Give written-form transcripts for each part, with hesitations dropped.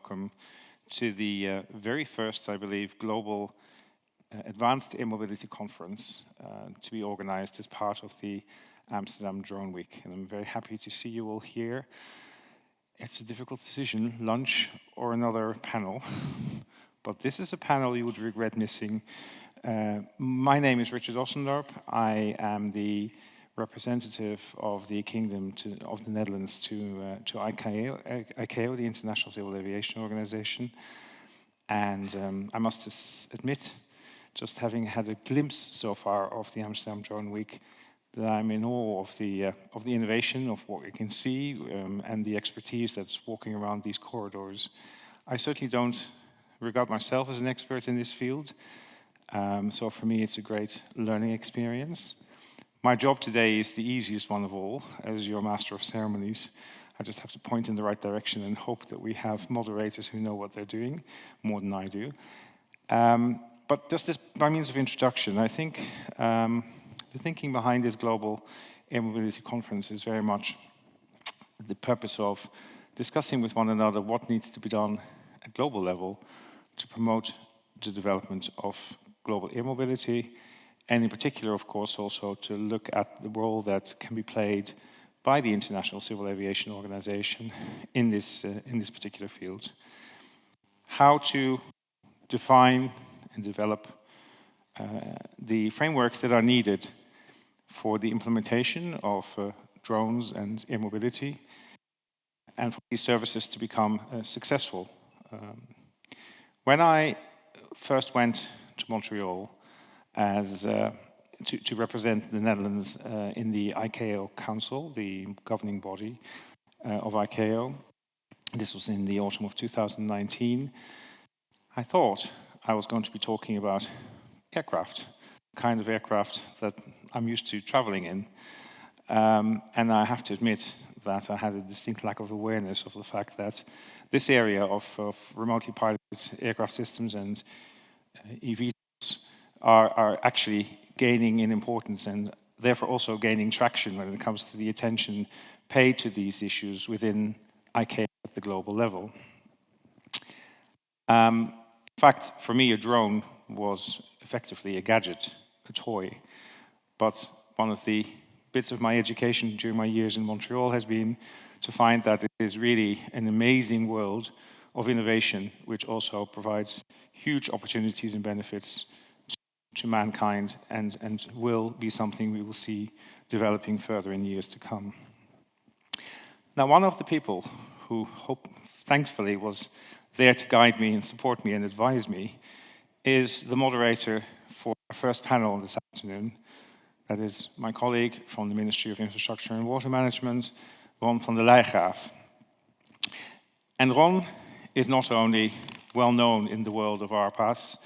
welcome to the very first, I believe, global Advanced Air Mobility Conference to be organized as part of the Amsterdam Drone Week. And I'm very happy to see you all here. It's a difficult decision, lunch or another panel, but this is a panel you would regret missing. My name is Richard Ossendorp. I am the representative of the Kingdom of the Netherlands to ICAO, the International Civil Aviation Organization. And I must admit, just having had a glimpse so far of the Amsterdam Drone Week, that I'm in awe of the innovation of what we can see and the expertise that's walking around these corridors. I certainly don't regard myself as an expert in this field, so for me it's a great learning experience. My job today is the easiest one of all, as your Master of Ceremonies. I just have to point in the right direction and hope that we have moderators who know what they're doing, more than I do. But just this, by means of introduction, I think the thinking behind this Global Air Mobility Conference is very much the purpose of discussing with one another what needs to be done at global level to promote the development of global air mobility, and in particular, of course, also to look at the role that can be played by the International Civil Aviation Organization in this particular field. How to define and develop the frameworks that are needed for the implementation of drones and air mobility, and for these services to become successful. When I first went to Montreal to represent the Netherlands in the ICAO Council, the governing body of ICAO. This was in the autumn of 2019. I thought I was going to be talking about aircraft, the kind of aircraft that I'm used to traveling in. And I have to admit that I had a distinct lack of awareness of the fact that this area of remotely piloted aircraft systems and EVs are actually gaining in importance and therefore also gaining traction when it comes to the attention paid to these issues within ICAO at the global level. In fact, for me, a drone was effectively a gadget, a toy. But one of the bits of my education during my years in Montreal has been to find that it is really an amazing world of innovation, which also provides huge opportunities and benefits to mankind and will be something we will see developing further in years to come. Now, one of the people who thankfully was there to guide me and support me and advise me is the moderator for our first panel this afternoon. That is my colleague from the Ministry of Infrastructure and Water Management, Ron van der Leijgraaf. And Ron is not only well known in the world of RPAS,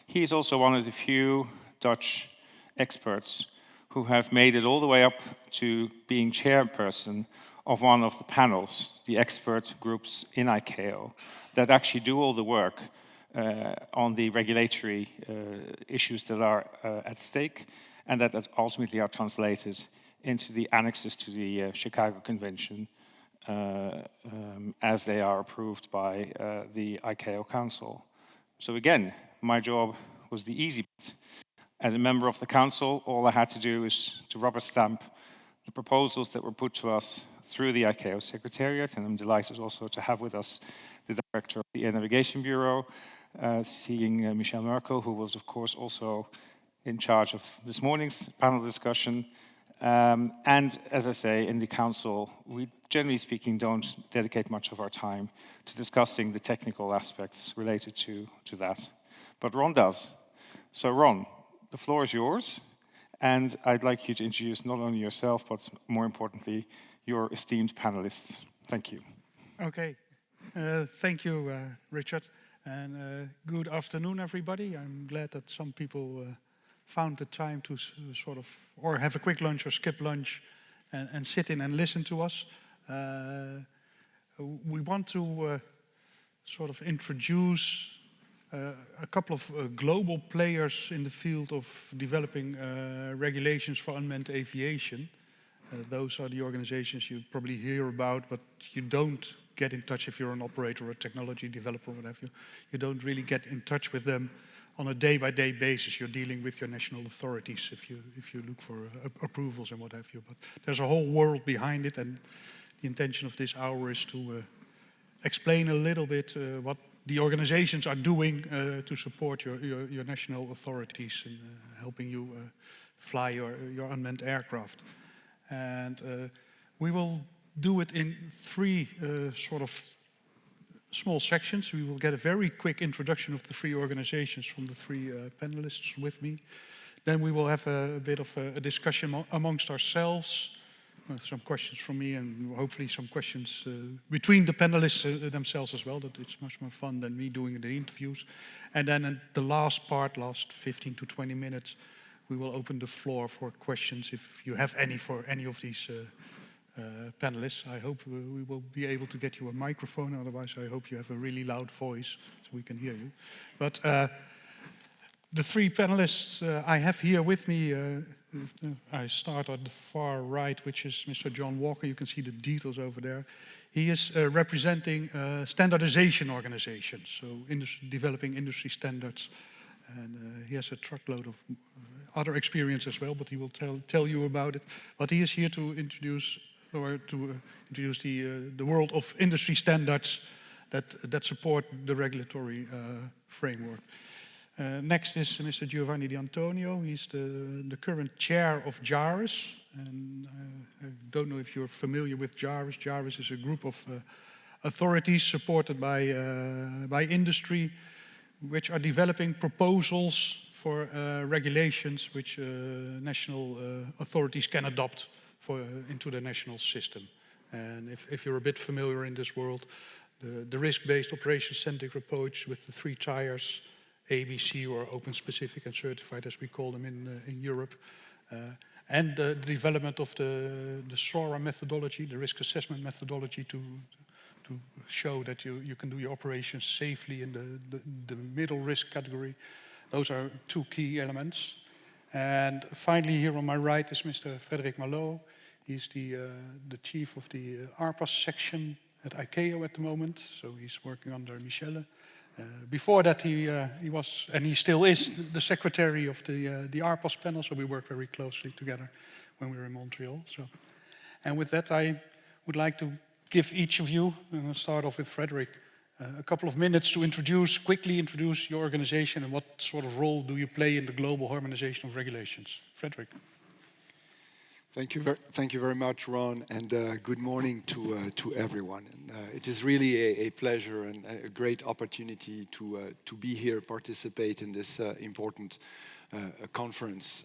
he is also one of the few Dutch experts who have made it all the way up to being chairperson of one of the panels, the expert groups in ICAO, that actually do all the work on the regulatory issues that are at stake and that ultimately are translated into the annexes to the Chicago Convention as they are approved by the ICAO Council. So again, my job was the easy bit. As a member of the council, all I had to do is to rubber stamp the proposals that were put to us through the ICAO Secretariat, and I'm delighted also to have with us the director of the Air Navigation Bureau, seeing Michel Merkel, who was of course also in charge of this morning's panel discussion. And as I say, in the council, we generally speaking don't dedicate much of our time to discussing the technical aspects related to that. But Ron does. So Ron, the floor is yours, and I'd like you to introduce not only yourself, but more importantly, your esteemed panelists. Thank you. Okay, thank you, Richard, and good afternoon, everybody. I'm glad that some people found the time to sort of, or have a quick lunch or skip lunch and sit in and listen to us. We want to sort of introduce a couple of global players in the field of developing regulations for unmanned aviation. Those are the organizations you probably hear about, but you don't get in touch if you're an operator or a technology developer or what have you. You don't really get in touch with them on a day-by-day basis. You're dealing with your national authorities if you look for approvals and what have you. But there's a whole world behind it, and the intention of this hour is to explain a little bit what the organizations are doing to support your national authorities in helping you fly your unmanned aircraft. And we will do it in three sort of small sections. We will get a very quick introduction of the three organizations from the three panelists with me. Then we will have a bit of a discussion amongst ourselves, some questions from me and hopefully some questions between the panelists themselves as well, that it's much more fun than me doing the interviews. And then in the last part, last 15 to 20 minutes, we will open the floor for questions if you have any for any of these panelists. I hope we will be able to get you a microphone, otherwise I hope you have a really loud voice so we can hear you. But the three panelists I have here with me, I start at the far right, which is Mr. John Walker. You can see the details over there. He is representing standardization organizations, so developing industry standards. And he has a truckload of other experience as well, but he will tell you about it. But he is here to introduce the world of industry standards that support the regulatory framework. Next is Mr. Giovanni Di Antonio. He's the current chair of JARIS. And I don't know if you're familiar with JARIS. JARIS is a group of authorities supported by industry, which are developing proposals for regulations which national authorities can adopt into the national system. And if you're a bit familiar in this world, the risk-based operation-centric approach with the three tiers, ABC or open, specific and certified as we call them in Europe, and the development of the SORA methodology, the risk assessment methodology to show that you can do your operations safely in the middle risk category. Those are two key elements. And finally, here on my right is Mr. Frédéric Malot. He's the chief of the ARPAS section at ICAO at the moment, so he's working under Michele. Before that, he was, and he still is, the secretary of the ARPAS panel, so we work very closely together when we were in Montreal. So, and with that, I would like to give each of you, and I'll start off with Frédéric, a couple of minutes to quickly introduce your organization and what sort of role do you play in the global harmonization of regulations. Frédéric. Thank you very much, Ron, and good morning to everyone. And, it is really a pleasure and a great opportunity to be here, participate in this important conference.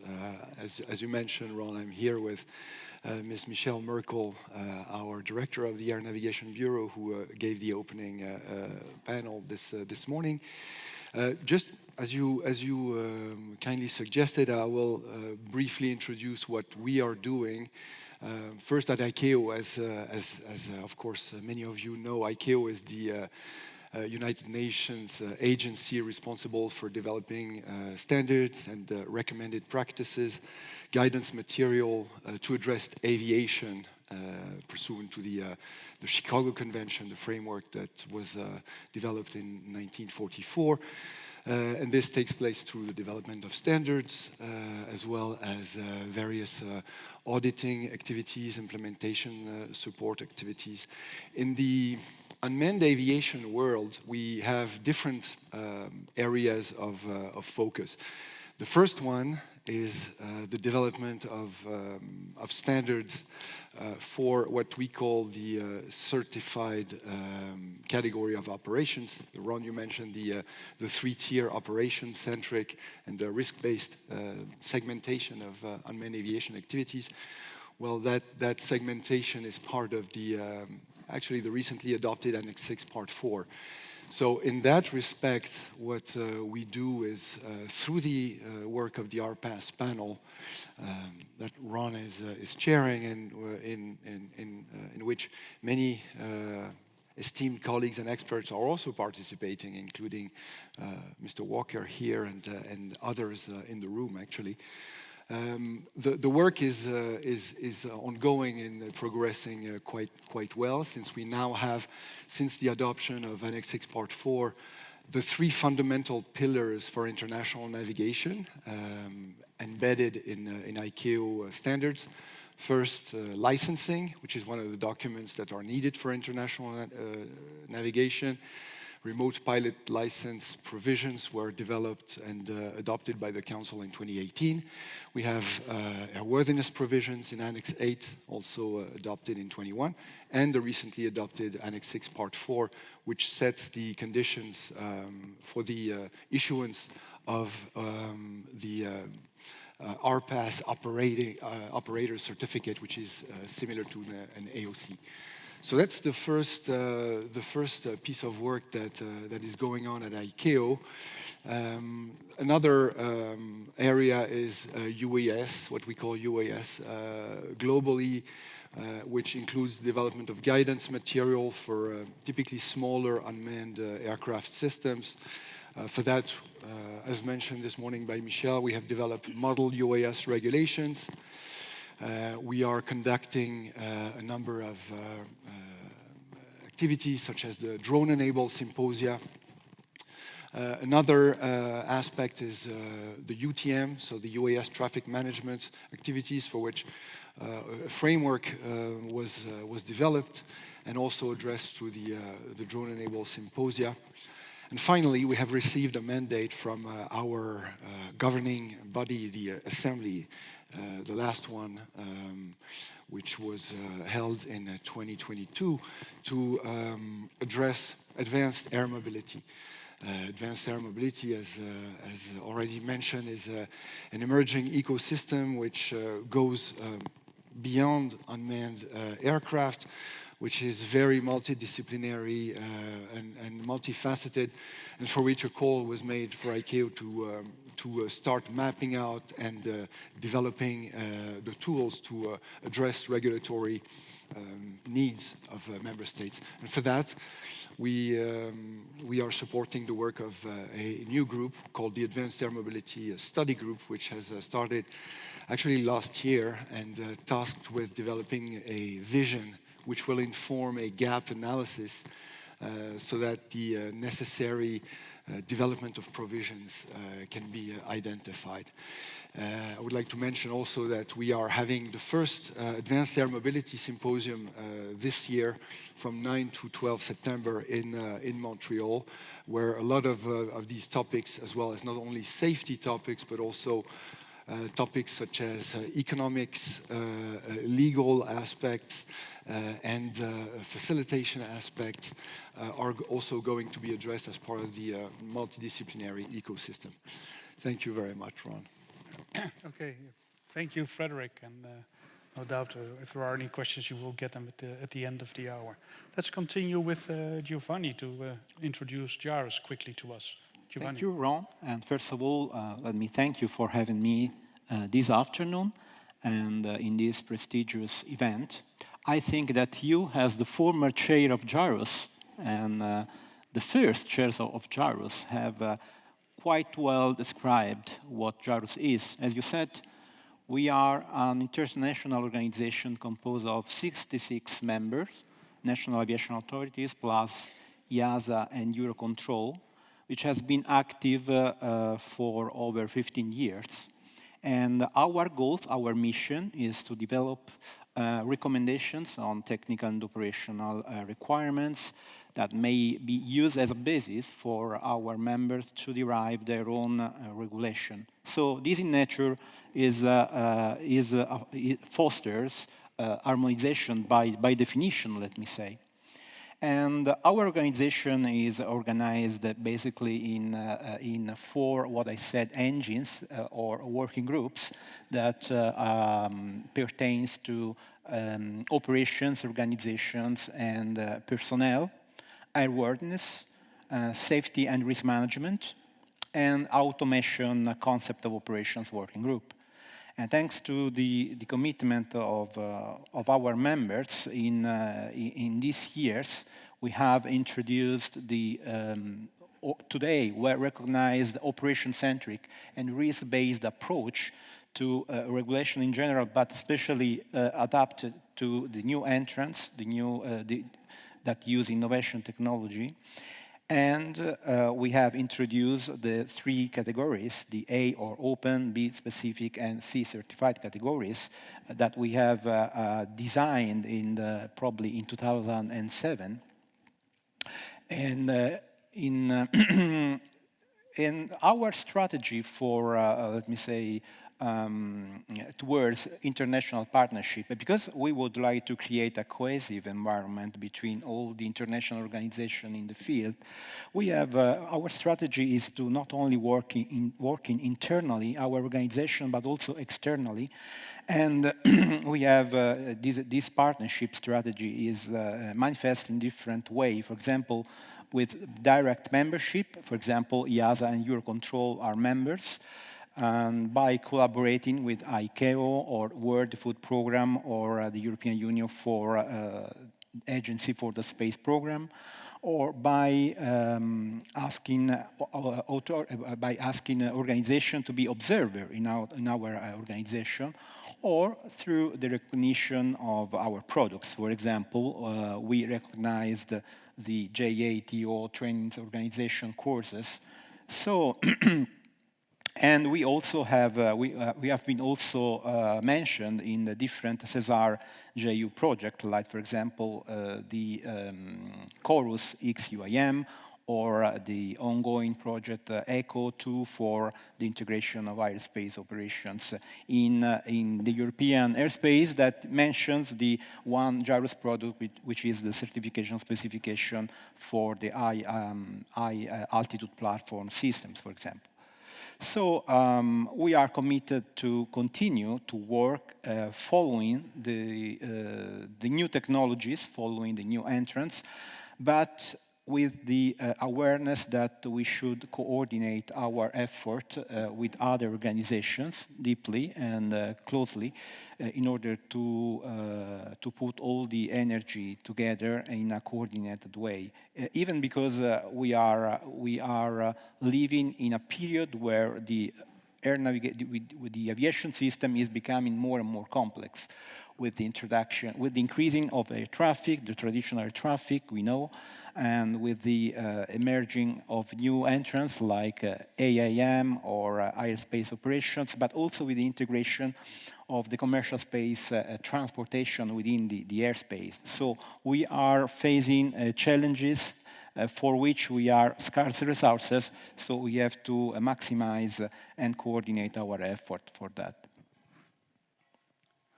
As you mentioned, Ron, I'm here with Ms. Michelle Merkel, our director of the Air Navigation Bureau, who gave the opening panel this morning. Just as you kindly suggested, I will briefly introduce what we are doing. First at ICAO, as of course many of you know, ICAO is the United Nations agency responsible for developing standards and recommended practices, guidance material to address aviation pursuant to the Chicago Convention, the framework that was developed in 1944. And this takes place through the development of standards, as well as various auditing activities, implementation support activities. In the unmanned aviation world, we have different areas of focus. The first one is the development of standards for what we call the certified category of operations. Ron, you mentioned the three-tier operation-centric and the risk-based segmentation of unmanned aviation activities. Well, that segmentation is part of actually the recently adopted Annex 6 Part 4. So in that respect, what we do is through the work of the RPAS panel that Ron is chairing, and in which many esteemed colleagues and experts are also participating, including Mr. Walker here and others in the room, actually. The work is ongoing and progressing quite well, since we now have, since the adoption of Annex 6 Part 4, the three fundamental pillars for international navigation embedded in ICAO standards. First, licensing, which is one of the documents that are needed for international navigation. Remote pilot license provisions were developed and adopted by the Council in 2018. We have airworthiness provisions in Annex 8, also adopted in 21, and the recently adopted Annex 6 Part 4, which sets the conditions for the issuance of the RPAS operator certificate, which is similar to an AOC. So that's the first piece of work that is going on at ICAO. Another area is UAS, what we call UAS globally, which includes development of guidance material for typically smaller unmanned aircraft systems. For that, as mentioned this morning by Michel, we have developed model UAS regulations. We are conducting a number of activities such as the drone-enabled symposia. Another aspect is the UTM, so the UAS traffic management activities, for which a framework was developed and also addressed through the drone-enabled symposia. And finally, we have received a mandate from our governing body, the Assembly, the last one, which was held in 2022, to address advanced air mobility. Advanced air mobility, as already mentioned, is an emerging ecosystem which goes beyond unmanned aircraft, which is very multidisciplinary and multifaceted, and for which a call was made for ICAO to start mapping out and developing the tools to address regulatory needs of member states. And for that, we are supporting the work of a new group called the Advanced Air Mobility Study Group, which has started actually last year and tasked with developing a vision which will inform a gap analysis so that the necessary development of provisions can be identified. I would like to mention also that we are having the first Advanced Air Mobility Symposium this year from 9 to 12 September in Montreal, where a lot of these topics, as well as not only safety topics, but also topics such as economics, legal aspects, and facilitation aspects are also going to be addressed as part of the multidisciplinary ecosystem. Thank you very much, Ron. Okay, thank you, Frederick, and no doubt if there are any questions, you will get them at the end of the hour. Let's continue with Giovanni to introduce JARUS quickly to us. Giovanni. Thank you, Ron. And first of all, let me thank you for having me this afternoon and in this prestigious event. I think that you, as the former chair of JARUS and the first chairs of JARUS, have quite well described what JARUS is. As you said, we are an international organization composed of 66 members, national aviation authorities, plus EASA and Eurocontrol, which has been active for over 15 years. And our goal, our mission, is to develop recommendations on technical and operational requirements that may be used as a basis for our members to derive their own regulation. So this in nature it fosters harmonization by definition, let me say. And our organization is organized basically in four, what I said, engines or working groups that pertains to operations, organizations, and personnel, airworthiness, safety and risk management, and automation concept of operations working group. And thanks to the commitment of our members in these years, we have introduced the today well-recognized operation-centric and risk-based approach to regulation in general, but especially adapted to the new entrants, that use innovation technology. And we have introduced the 3 categories, the A or open, B specific, and C certified categories that we have designed probably in 2007. And in our strategy for, let me say, towards international partnership, because we would like to create a cohesive environment between all the international organizations in the field, we have our strategy is to not only working internally, our organization, but also externally. And we have this partnership strategy is manifest in different ways. For example, with direct membership, for example, EASA and Eurocontrol are members, and by collaborating with ICAO or World Food Programme or the European Union for Agency for the Space Programme, or by asking organization to be observer in our organization, or through the recognition of our products. For example, we recognized the JATO training organization courses. So. And we also have we have been also mentioned in the different CESAR JU project, like for example the Chorus XUIM, or the ongoing project ECHO-2 for the integration of aerospace operations in the European airspace, that mentions the one Gyrus product, which is the certification specification for the high altitude platform systems, for example. So we are committed to continue to work following the new technologies, following the new entrants, but with the awareness that we should coordinate our effort with other organizations deeply and closely in order to put all the energy together in a coordinated way. Even because we are living in a period where the the aviation system is becoming more and more complex with the increasing of air traffic, the traditional air traffic, we know, and with the emerging of new entrants like AIM or airspace operations, but also with the integration of the commercial space transportation within the airspace. So we are facing challenges for which we are scarce resources, so we have to maximize and coordinate our effort for that.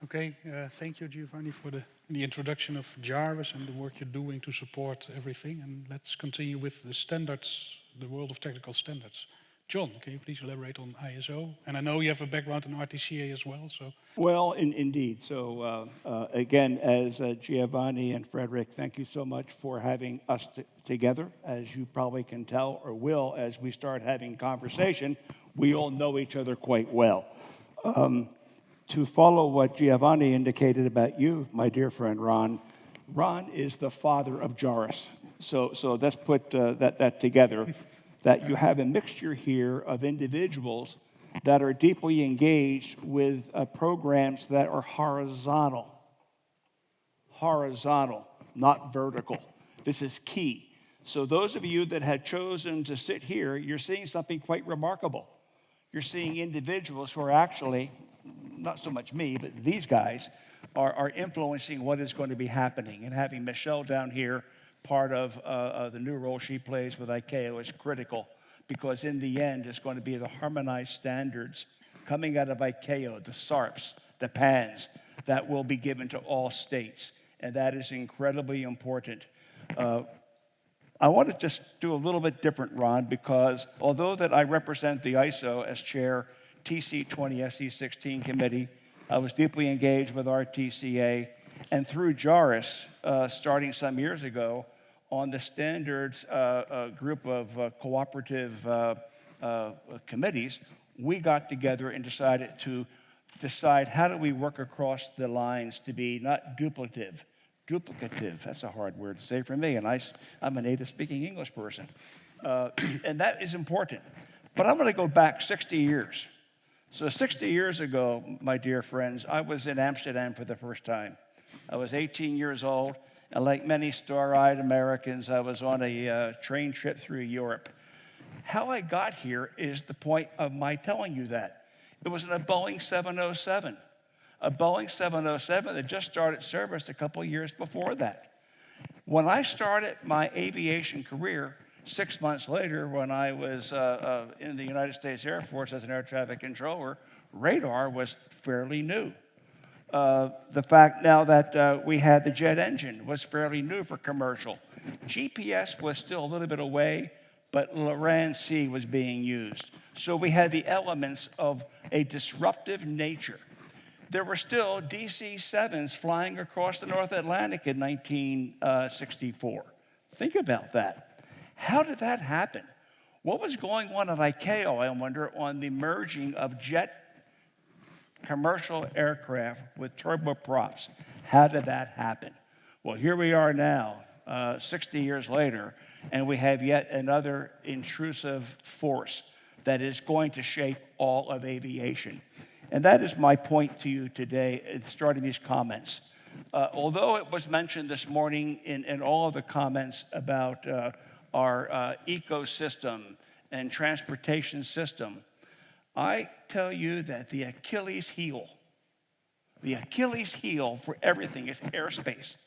Okay, thank you, Giovanni, for the introduction of Jarvis and the work you're doing to support everything. And let's continue with the standards, the world of technical standards. John, can you please elaborate on ISO? And I know you have a background in RTCA as well, so. Well, indeed. So again, as Giovanni and Frederick, thank you so much for having us together. As you probably can tell, or will, as we start having conversation, we all know each other quite well. To follow what Giovanni indicated about you, my dear friend Ron, Ron is the father of Jaris. So let's put that together, that you have a mixture here of individuals that are deeply engaged with programs that are horizontal, not vertical. This is key. So those of you that had chosen to sit here, you're seeing something quite remarkable. You're seeing individuals who are actually, not so much me, but these guys are influencing what is going to be happening. And having Michelle down here, part of the new role she plays with ICAO, is critical, because in the end, it's going to be the harmonized standards coming out of ICAO, the SARPs, the PANs, that will be given to all states. And that is incredibly important. I want to just do a little bit different, Ron, because although that I represent the ISO as chair TC20 SC16 committee, I was deeply engaged with RTCA, and through Jaris, starting some years ago, on the standards group of cooperative committees, we got together and decided to decide how do we work across the lines to be not duplicative, that's a hard word to say for me, and I'm a native speaking English person, and that is important. But I'm going to go back 60 years. So 60 years ago, my dear friends, I was in Amsterdam for the first time. I was 18 years old, and like many star-eyed Americans, I was on a train trip through Europe. How I got here is the point of my telling you that. It was in a Boeing 707. A Boeing 707 that just started service a couple years before that. When I started my aviation career, 6 months later, when I was in the United States Air Force as an air traffic controller, radar was fairly new. The fact now that we had the jet engine was fairly new for commercial. GPS was still a little bit away, but LORAN-C was being used. So we had the elements of a disruptive nature. There were still DC-7s flying across the North Atlantic in 1964. Think about that. How did that happen? What was going on at ICAO, I wonder, on the merging of jet commercial aircraft with turboprops? How did that happen? Well, here we are now, 60 years later, and we have yet another intrusive force that is going to shape all of aviation. And that is my point to you today in starting these comments. Although it was mentioned this morning in all of the comments about our ecosystem and transportation system, I tell you that the Achilles heel for everything is airspace.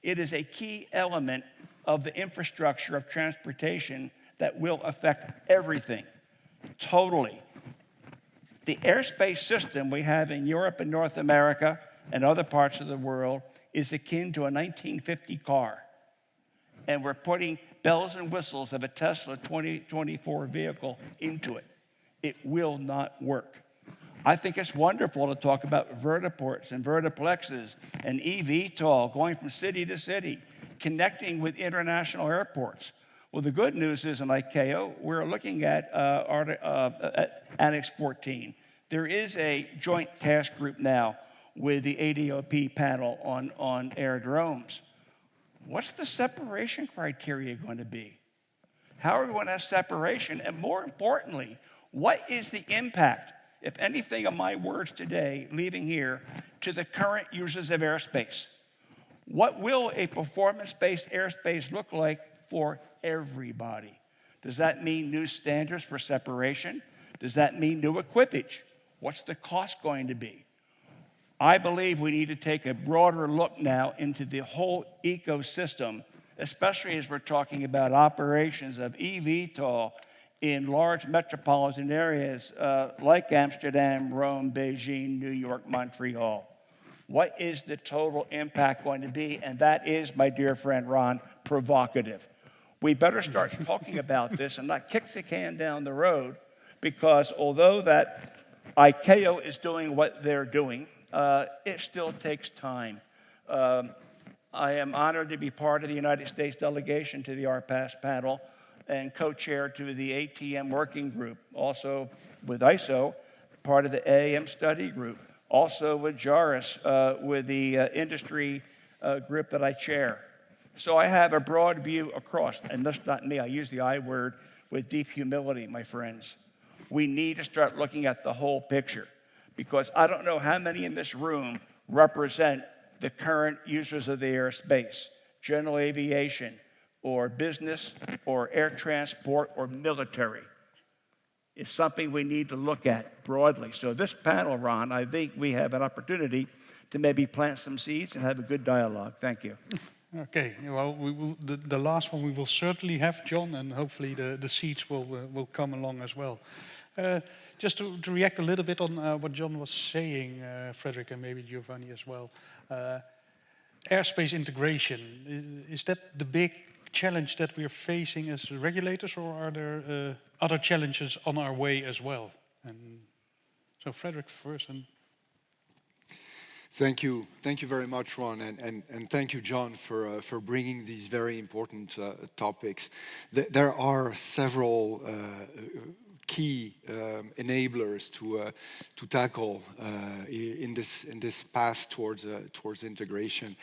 It is a key element of the infrastructure of transportation that will affect everything, totally. The airspace system we have in Europe and North America and other parts of the world is akin to a 1950 car. And we're putting bells and whistles of a Tesla 2024 vehicle into it. It will not work. I think it's wonderful to talk about vertiports and vertiplexes and eVTOL going from city to city, connecting with international airports. Well, the good news is in ICAO, we're looking at Annex 14. There is a joint task group now with the ADW panel on air drones. What's the separation criteria going to be? How are we going to have separation? And more importantly, what is the impact, if anything, of my words today, leaving here, to the current users of airspace? What will a performance-based airspace look like for everybody? Does that mean new standards for separation? Does that mean new equipage? What's the cost going to be? I believe we need to take a broader look now into the whole ecosystem, especially as we're talking about operations of eVTOL in large metropolitan areas like Amsterdam, Rome, Beijing, New York, Montreal. What is the total impact going to be? And that is, my dear friend Ron, provocative. We better start talking about this and not kick the can down the road, because although that ICAO is doing what they're doing, it still takes time. I am honored to be part of the United States delegation to the RPAS panel and co-chair to the ATM working group, also with ISO, part of the AAM study group, also with JARIS, with the industry group that I chair. So I have a broad view across, and that's not me, I use the I word with deep humility, my friends. We need to start looking at the whole picture, because I don't know how many in this room represent the current users of the airspace, general aviation, or business, or air transport, or military. It's something we need to look at broadly. So this panel, Ron, I think we have an opportunity to maybe plant some seeds and have a good dialogue. Thank you. Okay, well, we will, the last one we will certainly have, John, and hopefully the seeds will come along as well. Just to react a little bit on what John was saying, Frederick, and maybe Giovanni as well. Airspace integration, is that the big challenge that we're facing as regulators, or are there other challenges on our way as well? And so Frederick first. And Thank you very much, Ron, and thank you, John, for bringing these very important topics. There are several key enablers to tackle in this path towards integration.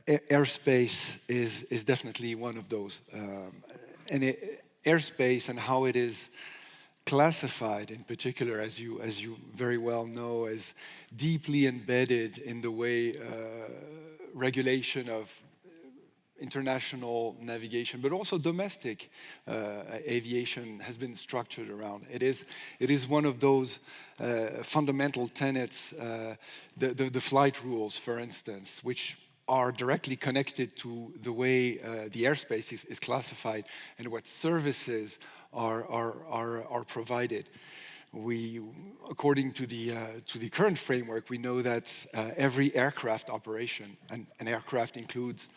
Airspace is definitely one of those, and airspace and how it is classified in particular, as you very well know, as deeply embedded in the way regulation of international navigation, but also domestic aviation has been structured around. It is one of those fundamental tenets, the flight rules, for instance, which are directly connected to the way the airspace is classified and what services are provided. According to the current framework, we know that every aircraft operation, and an aircraft includes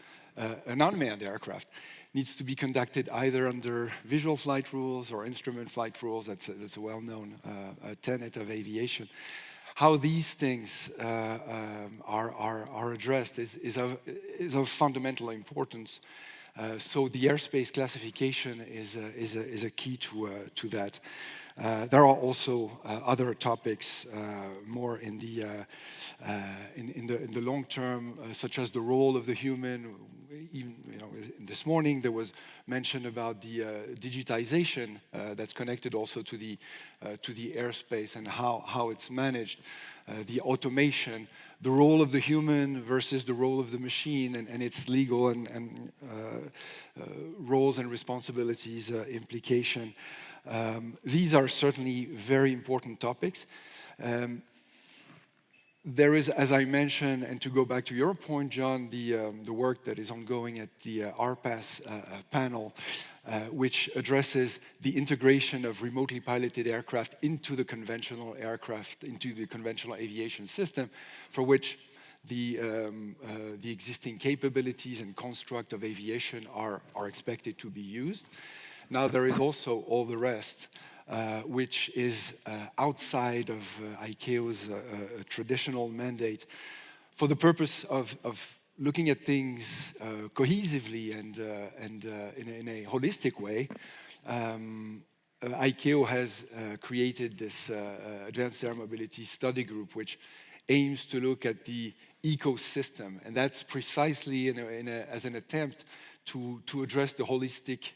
an unmanned aircraft, needs to be conducted either under visual flight rules or instrument flight rules. That's a well-known tenet of aviation. How these things are addressed is of fundamental importance. So the airspace classification is a key to that. There are also other topics more in the long term, such as the role of the human. Even, this morning there was mention about the digitization that's connected also to the airspace and how it's managed, the automation, the role of the human versus the role of the machine, and its legal and roles and responsibilities implication. These are certainly very important topics. There is, as I mentioned, and to go back to your point, John, the work that is ongoing at the RPAS panel, which addresses the integration of remotely piloted aircraft into the conventional aircraft, into the conventional aviation system, for which the existing capabilities and construct of aviation are expected to be used. Now there is also all the rest, which is outside of ICAO's traditional mandate, for the purpose of looking at things cohesively and in a holistic way. ICAO has created this Advanced Air Mobility Study Group, which aims to look at the ecosystem, and that's precisely as an attempt to address the holistic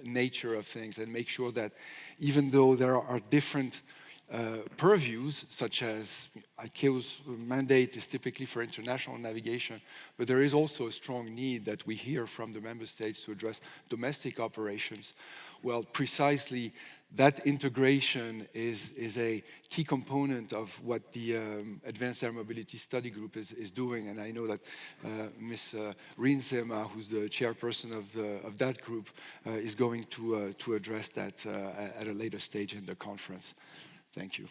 nature of things and make sure that even though there are different purviews, such as ICAO's mandate is typically for international navigation, but there is also a strong need that we hear from the member states to address domestic operations. Well, precisely that integration is a key component of what the Advanced Air Mobility Study Group is doing, and I know that Ms. Riensema, who's the chairperson of that group, is going to address that at a later stage in the conference. Thank you.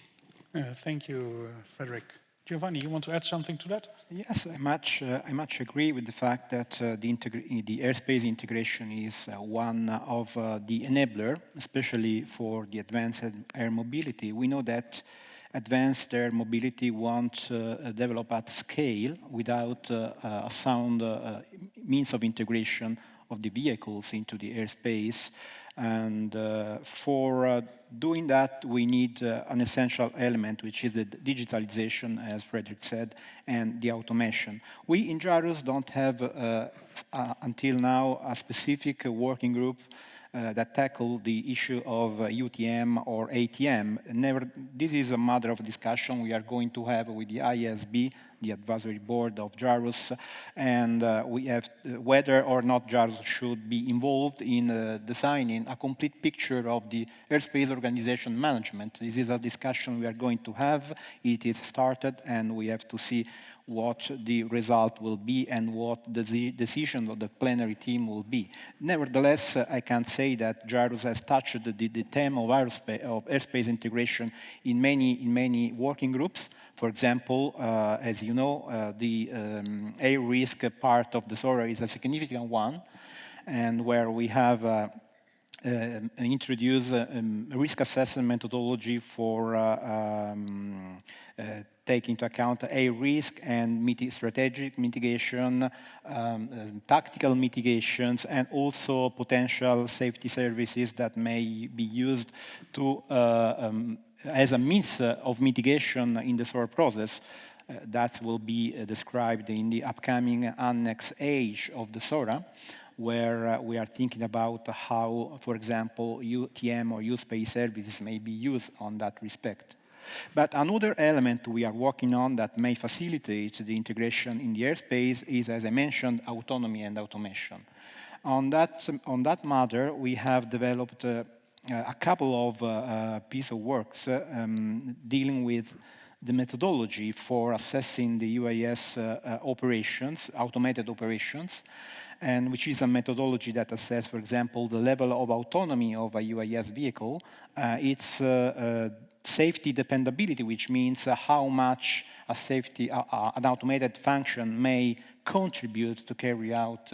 Thank you, Frederick. Giovanni, you want to add something to that? Yes, I much agree with the fact that the airspace integration is one of the enabler, especially for the advanced air mobility. We know that advanced air mobility won't develop at scale without a sound means of integration of the vehicles into the airspace. And for doing that, we need an essential element, which is the digitalization, as Frederick said, and the automation. We in Gyrus don't have, until now, a specific working group that tackle the issue of UTM or ATM. This is a matter of discussion we are going to have with the ISB, the advisory board of Gyrus, and we have whether or not Gyrus should be involved in designing a complete picture of the airspace organization management. This is a discussion we are going to have. It is started, and we have to see what the result will be and what the decision of the plenary team will be. Nevertheless, I can say that Gyrus has touched the theme of airspace integration in many working groups. For example, as you know, the air risk part of the SORA is a significant one, and where we have introduced a risk assessment methodology for take into account air risk and strategic mitigation, tactical mitigations, and also potential safety services that may be used to as a means of mitigation in the SOAR process. That will be described in the upcoming Annex H of the SORA. where we are thinking about how, for example, UTM or U-Space services may be used on that respect. But another element we are working on that may facilitate the integration in the airspace is, as I mentioned, autonomy and automation. On that matter, we have developed a couple of pieces of works dealing with the methodology for assessing the UAS operations, automated operations, and which is a methodology that assesses, for example, the level of autonomy of a UAS vehicle, its safety dependability, which means how much an automated function may contribute to carry out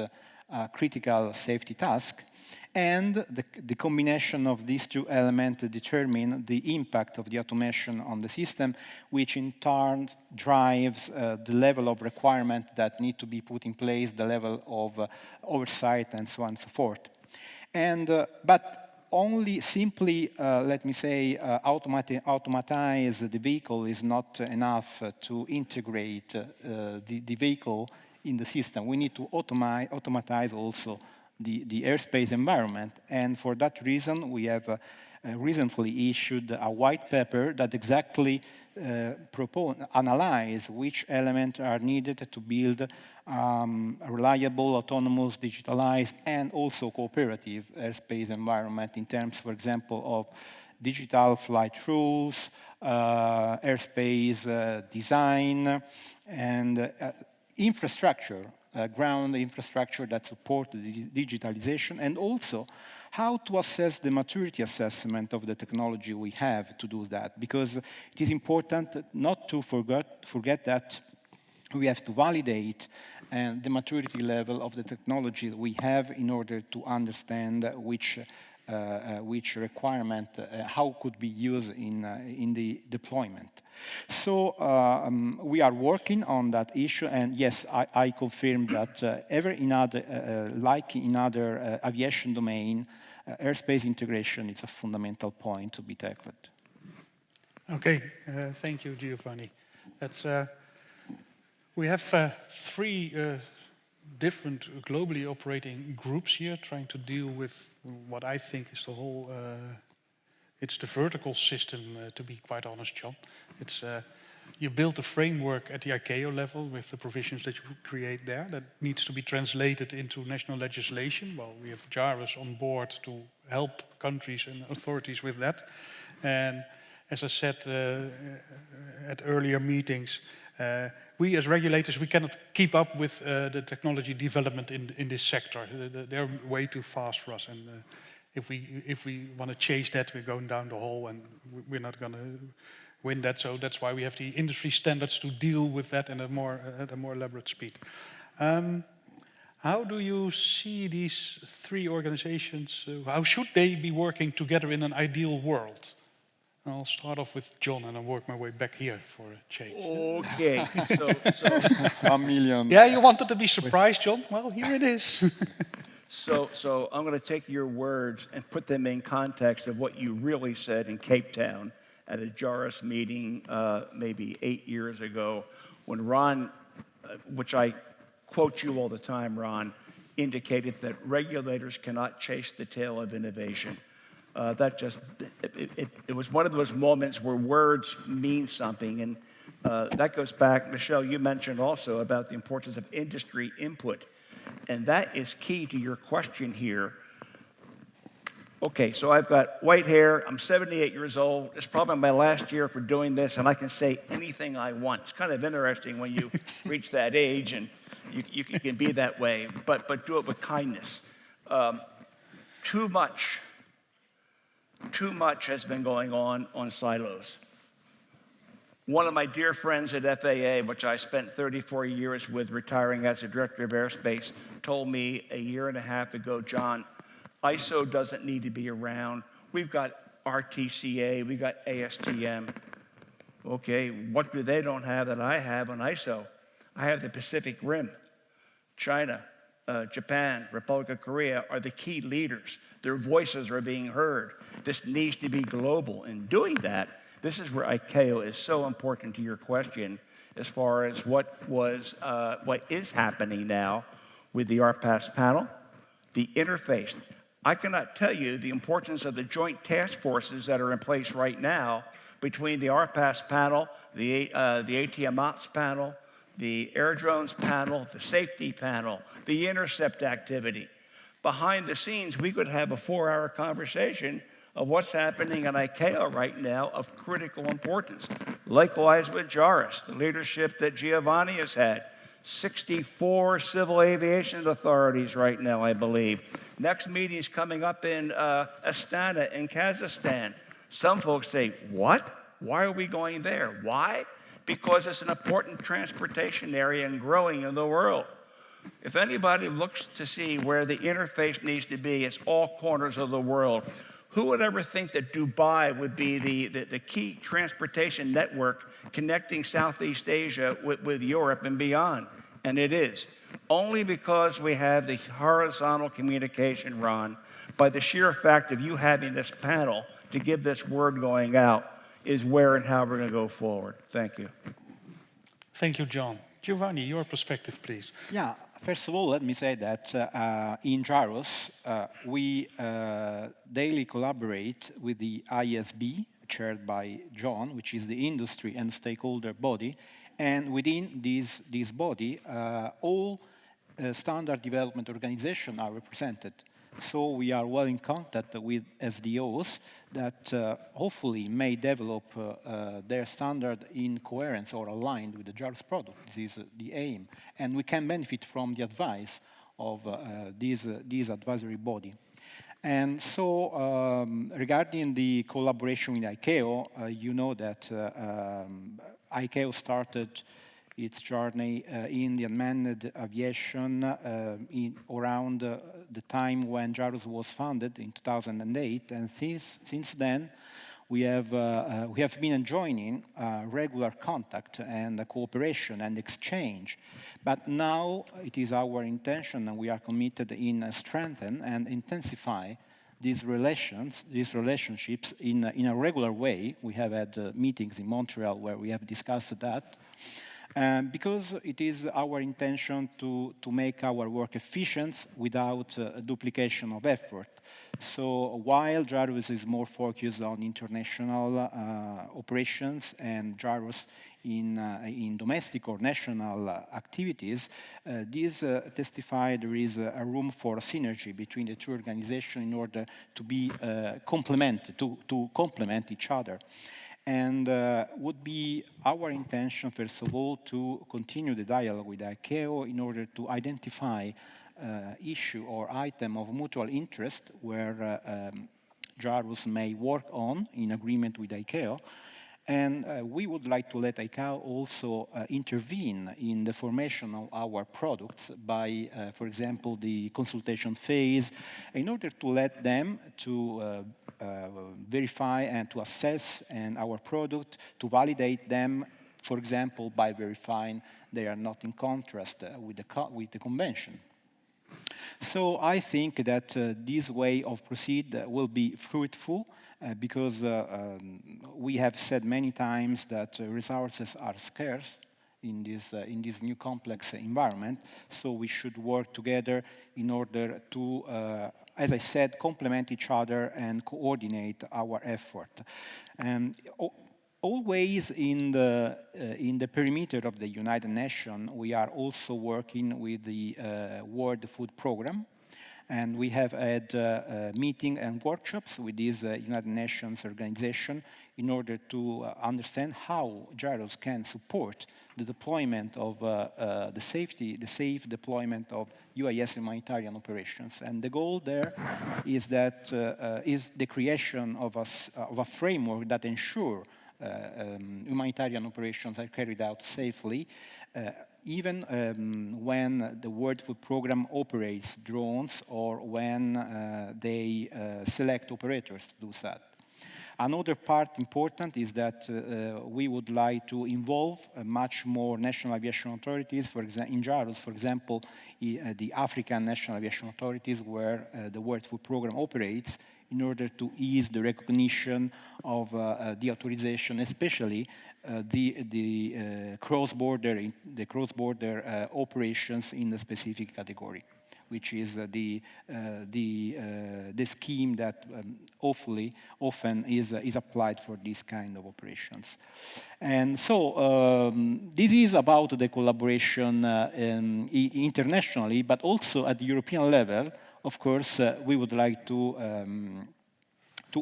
a critical safety task. And the combination of these two elements determine the impact of the automation on the system, which in turn drives the level of requirement that need to be put in place, the level of oversight, and so on and so forth. And, but only simply, let me say, automatize the vehicle is not enough to integrate the vehicle in the system. We need to automatize also the airspace environment. And for that reason, we have recently issued a white paper that exactly analyze which elements are needed to build a reliable, autonomous, digitalized, and also cooperative airspace environment in terms, for example, of digital flight rules, airspace design, and infrastructure, ground infrastructure that support the digitalization, and also how to assess the maturity assessment of the technology we have to do that, because it is important not to forget that we have to validate the maturity level of the technology we have in order to understand which requirement, how could be used in the deployment. So we are working on that issue, and yes, I confirm that like in other aviation domain, airspace integration is a fundamental point to be tackled. Okay, thank you, Giovanni. We have three different globally operating groups here trying to deal with what I think is the whole, it's the vertical system, to be quite honest, John. It's, you build a framework at the ICAO level with the provisions that you create there that needs to be translated into national legislation. Well, we have JARUS on board to help countries and authorities with that. And as I said at earlier meetings, we as regulators, we cannot keep up with the technology development in this sector. They're way too fast for us. And if we want to chase that, we're going down the hole and we're not going to win that. So that's why we have the industry standards to deal with that at a more elaborate speed. How do you see these three organizations? How should they be working together in an ideal world? I'll start off with John and I'll work my way back here for a change. Okay, so $1 million. Yeah, you wanted to be surprised, John? Well, here it is. So I'm going to take your words and put them in context of what you really said in Cape Town at a JARUS meeting maybe 8 years ago, when Ron, which I quote you all the time, Ron, indicated that regulators cannot chase the tail of innovation. It was one of those moments where words mean something, and that goes back, Michelle, you mentioned also about the importance of industry input, and that is key to your question here. Okay, so I've got white hair, I'm 78 years old, it's probably my last year for doing this, and I can say anything I want. It's kind of interesting when you reach that age, and you can be that way, but do it with kindness. Too much has been going on silos. One of my dear friends at FAA, which I spent 34 years with retiring as a director of airspace, told me a year and a half ago, John, ISO doesn't need to be around. We've got RTCA, we've got ASTM. Okay, what do they don't have that I have on ISO? I have the Pacific Rim. China, Japan, Republic of Korea are the key leaders. Their voices are being heard. This needs to be global. In doing that, this is where ICAO is so important to your question as far as what is happening now with the RPAS panel, the interface. I cannot tell you the importance of the joint task forces that are in place right now between the RPAS panel, the ATM-OTS panel, the air drones panel, the safety panel, the intercept activity. Behind the scenes, we could have a 4-hour conversation of what's happening at ICAO right now of critical importance. Likewise with JARIS, the leadership that Giovanni has had. 64 civil aviation authorities right now, I believe. Next meeting is coming up in Astana in Kazakhstan. Some folks say, what? Why are we going there? Why? Because it's an important transportation area and growing in the world. If anybody looks to see where the interface needs to be, it's all corners of the world. Who would ever think that Dubai would be the key transportation network connecting Southeast Asia with Europe and beyond? And it is. Only because we have the horizontal communication, Ron, by the sheer fact of you having this panel to give this word going out, is where and how we're going to go forward. Thank you. Thank you, John. Giovanni, your perspective, please. Yeah, first of all, let me say that in JAROS, we daily collaborate with the ISB, chaired by John, which is the industry and stakeholder body. And within this body, all standard development organizations are represented. So we are well in contact with SDOs that hopefully may develop their standard in coherence or aligned with the JARS product. This is the aim. And we can benefit from the advice of this advisory body. And so regarding the collaboration with ICAO, you know that ICAO started its journey in the unmanned aviation around the time when JAROS was founded in 2008, and since then we have been enjoying regular contact and cooperation and exchange. But now it is our intention, and we are committed in strengthen and intensify these relationships in a regular way. We have had meetings in Montreal where we have discussed that. Because it is our intention to make our work efficient without duplication of effort. So while JAROS is more focused on international operations and JAROS in domestic or national activities, these testify there is a room for synergy between the two organizations in order to be to complement each other. And would be our intention, first of all, to continue the dialogue with ICAO in order to identify issue or item of mutual interest where JAROS may work on in agreement with ICAO. And we would like to let ICAO also intervene in the formation of our products by, for example, the consultation phase, in order to let them to verify and to assess our product, to validate them, for example, by verifying they are not in contrast with the convention. So I think that this way of proceed will be fruitful because we have said many times that resources are scarce in this new complex environment. So we should work together in order to, as I said, complement each other and coordinate our effort. Always in the perimeter of the United Nations, we are also working with the World Food Programme, and we have had meetings and workshops with this United Nations organization in order to understand how JAROS can support the deployment of the safe deployment of UAS humanitarian operations. And the goal there is that is the creation of a framework that ensures humanitarian operations are carried out safely, even when the World Food Programme operates drones or when they select operators to do that. Another part important is that we would like to involve much more national aviation authorities, for example, in JAROS, for example, the African national aviation authorities where the World Food Programme operates, in order to ease the recognition of the authorization, especially the cross-border operations in the specific category. which is the scheme that often is applied for these kind of operations. And so this is about the collaboration internationally, but also at the European level. Of course, we would like to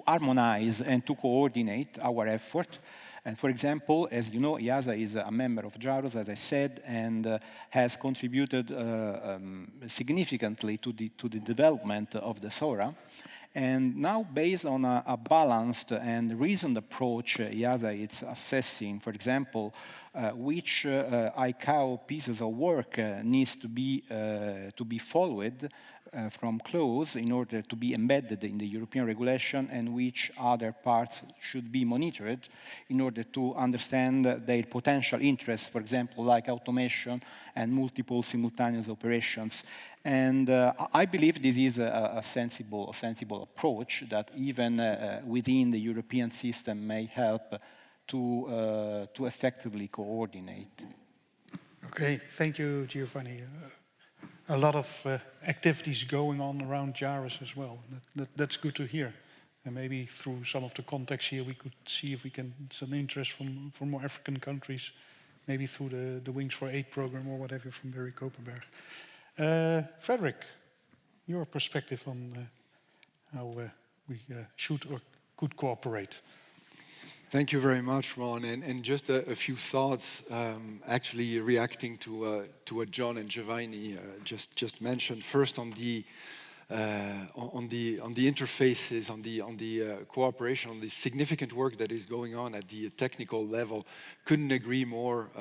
harmonize and to coordinate our effort. And for example, as you know, EASA is a member of JAROS, as I said, and has contributed significantly to the development of the SORA. And now, based on a balanced and reasoned approach, EASA is assessing, for example, which ICAO pieces of work needs to be followed from close in order to be embedded in the European regulation, and which other parts should be monitored in order to understand their potential interests, for example, like automation and multiple simultaneous operations. And I believe this is a sensible approach that even within the European system may help to effectively coordinate. Okay, thank you, Giovanni. A lot of activities going on around JAROS as well. That's good to hear. And maybe through some of the contacts here, we could see if we can some interest from more African countries, maybe through the Wings for Aid program or whatever from Barry Kopenberg. Frederick, your perspective on how we should or could cooperate. Thank you very much, Ron. And just a few thoughts, actually reacting to what John and Giovanni just mentioned. First, on the interfaces, on the cooperation, on the significant work that is going on at the technical level. Couldn't agree more,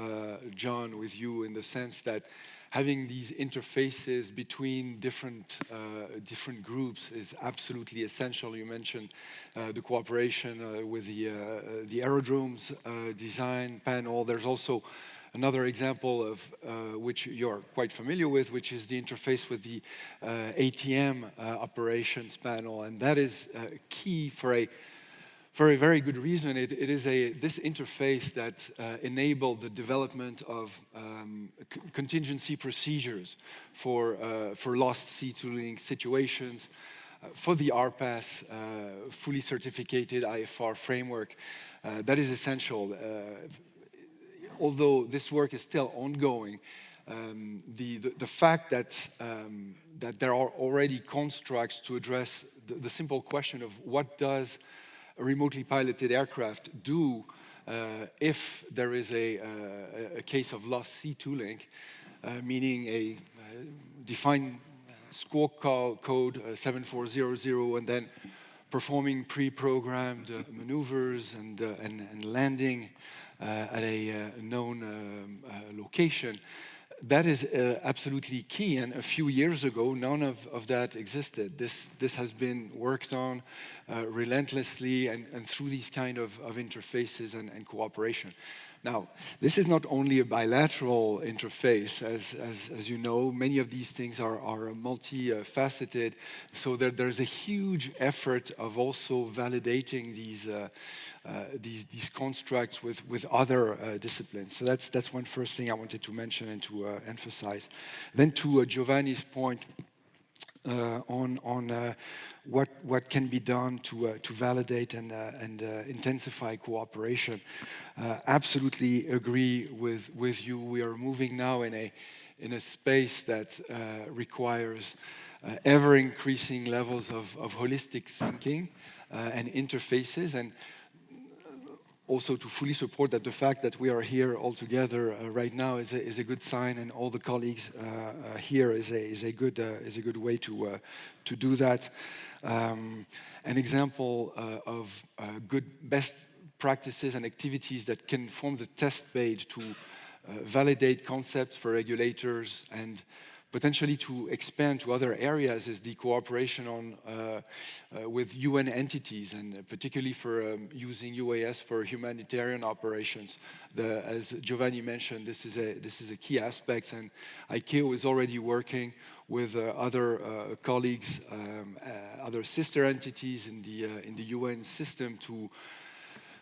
John, with you in the sense that having these interfaces between different groups is absolutely essential. You mentioned the cooperation with the aerodromes design panel. There's also another example of which you're quite familiar with, which is the interface with the ATM operations panel, and that is key for a very good reason. It is this interface that enabled the development of contingency procedures for lost sea tooling situations, for the RPAS, fully certificated IFR framework. That is essential. Although this work is still ongoing, the fact that there are already constructs to address the simple question of what does a remotely piloted aircraft do if there is a case of lost sea tooling, meaning a defined squawk code 7400, and then performing pre-programmed maneuvers and landing at a known location. That is absolutely key, and a few years ago, none of that existed. This has been worked on relentlessly and through these kind of interfaces and cooperation. Now, this is not only a bilateral interface, as you know, many of these things are multifaceted, so there's a huge effort of also validating these constructs with other disciplines. So that's one first thing I wanted to mention and to emphasize. Then to Giovanni's point on what can be done to validate and intensify cooperation. Absolutely agree with you. We are moving now in a space that requires ever increasing levels of holistic thinking and interfaces, and also to fully support that the fact that we are here all together right now is a good sign, and all the colleagues here is a good way to do that. An example of good best practices and activities that can form the test bed to validate concepts for regulators and potentially to expand to other areas is the cooperation on with UN entities, and particularly for using UAS for humanitarian operations. As Giovanni mentioned, this is a key aspect, and ICAO is already working with other colleagues, other sister entities in the UN system to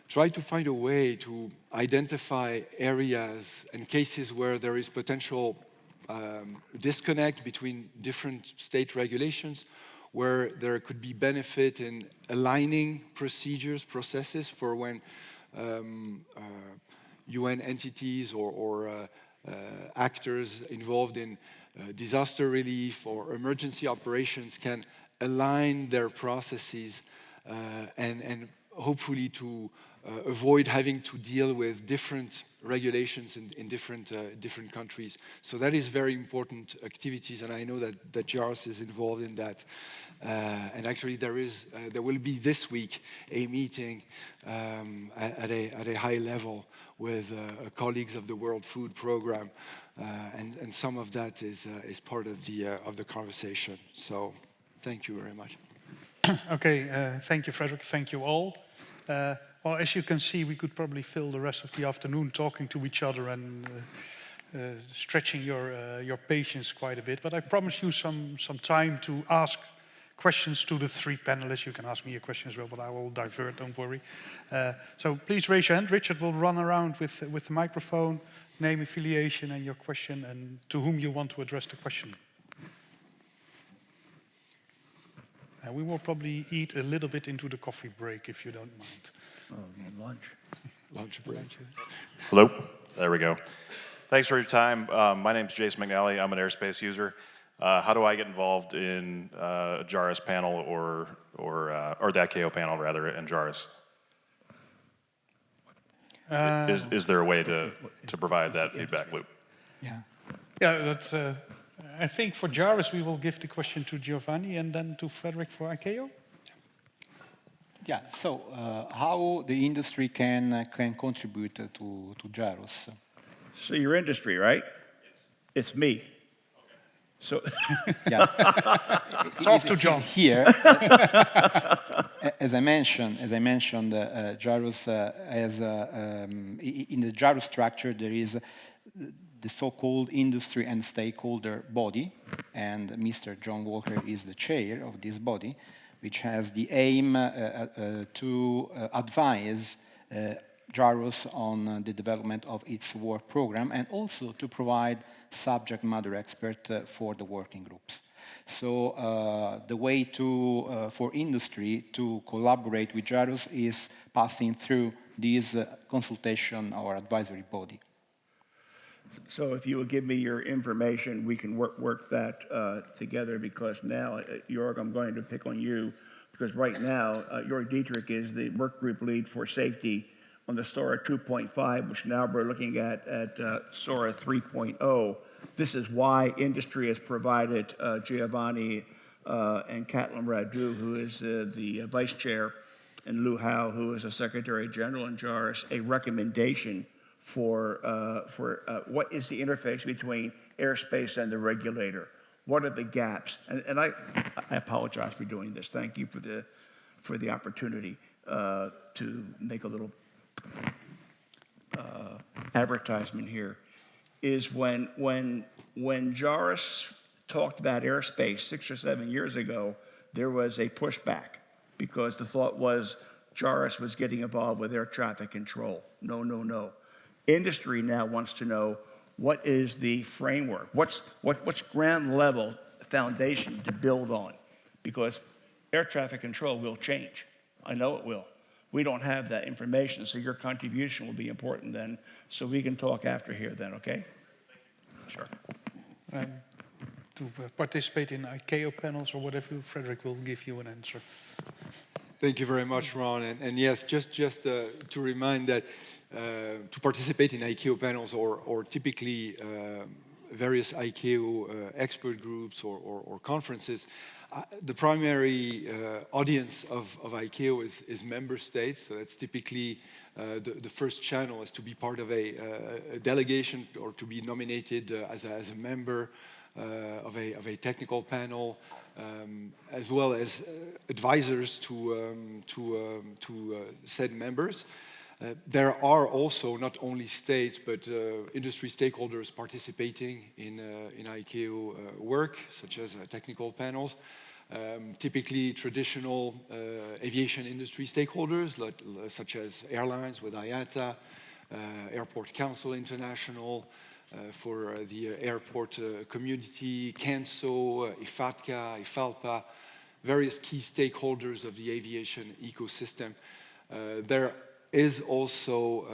try to find a way to identify areas and cases where there is potential disconnect between different state regulations, where there could be benefit in aligning procedures, processes for when UN entities or actors involved in disaster relief or emergency operations can align their processes and hopefully to avoid having to deal with different regulations in different countries. So that is very important activities, and I know that JARS is involved in that. And actually, there will be this week a meeting at a high level with colleagues of the World Food Programme, and some of that is part of the conversation. So, thank you very much. Okay, thank you, Frederick. Thank you all. Well, as you can see, we could probably fill the rest of the afternoon talking to each other and stretching your patience quite a bit. But I promise you some time to ask questions to the three panelists. You can ask me a question as well, but I will divert, don't worry. So please raise your hand. Richard will run around with the microphone, name, affiliation, and your question, and to whom you want to address the question. And we will probably eat a little bit into the coffee break, if you don't mind. Oh, lunch. Lunch break. Hello. There we go. Thanks for your time. My name's Jason McNally. I'm an airspace user. How do I get involved in a JARIS panel or the ICAO panel rather in JARIS? Is there a way to provide that feedback loop? Yeah. Yeah, that's. I think for JARIS we will give the question to Giovanni and then to Frederick for ICAO. Yeah, so how the industry can contribute to JARIS? So your industry, right? It's me. So yeah, talk to John here. As I mentioned, JARIS has in the JARIS structure there is the so-called industry and stakeholder body, and Mr. John Walker is the chair of this body, which has the aim to advise JARIS on the development of its work program and also to provide subject matter expert for the working groups. So the way for industry to collaborate with JARIS is passing through this consultation or advisory body. So if you will give me your information, we can work that together, because now, Jorg, I'm going to pick on you, because right now, Jorg Dietrich is the work group lead for safety on the SORA 2.5, which now we're looking at SORA 3.0. This is why industry has provided Giovanni and Catlin Radu, who is the vice chair, and Lou Howe, who is a secretary general in JARIS, a recommendation for what is the interface between airspace and the regulator. What are the gaps? And I apologize for doing this. Thank you for the opportunity to make a little advertisement here. Is when JARIS talked about airspace 6 or 7 years ago, there was a pushback because the thought was JARIS was getting involved with air traffic control. No, no, no. Industry now wants to know what is the framework, what's ground level foundation to build on, because air traffic control will change. I know it will. We don't have that information, so your contribution will be important then, so we can talk after here then, okay? Sure. To participate in ICAO panels or whatever, Frederick will give you an answer. Thank you very much, Ron. And yes, just to remind that to participate in ICAO panels or typically various ICAO expert groups or conferences, the primary audience of ICAO is member states. So that's typically the first channel, is to be part of a delegation or to be nominated as a member of a technical panel, as well as advisors to said members. There are also not only states but industry stakeholders participating in ICAO work, such as technical panels. Typically traditional aviation industry stakeholders, such as airlines with IATA, Airport Council International, for the airport community, CANSO, IFATCA, IFALPA, various key stakeholders of the aviation ecosystem. There is also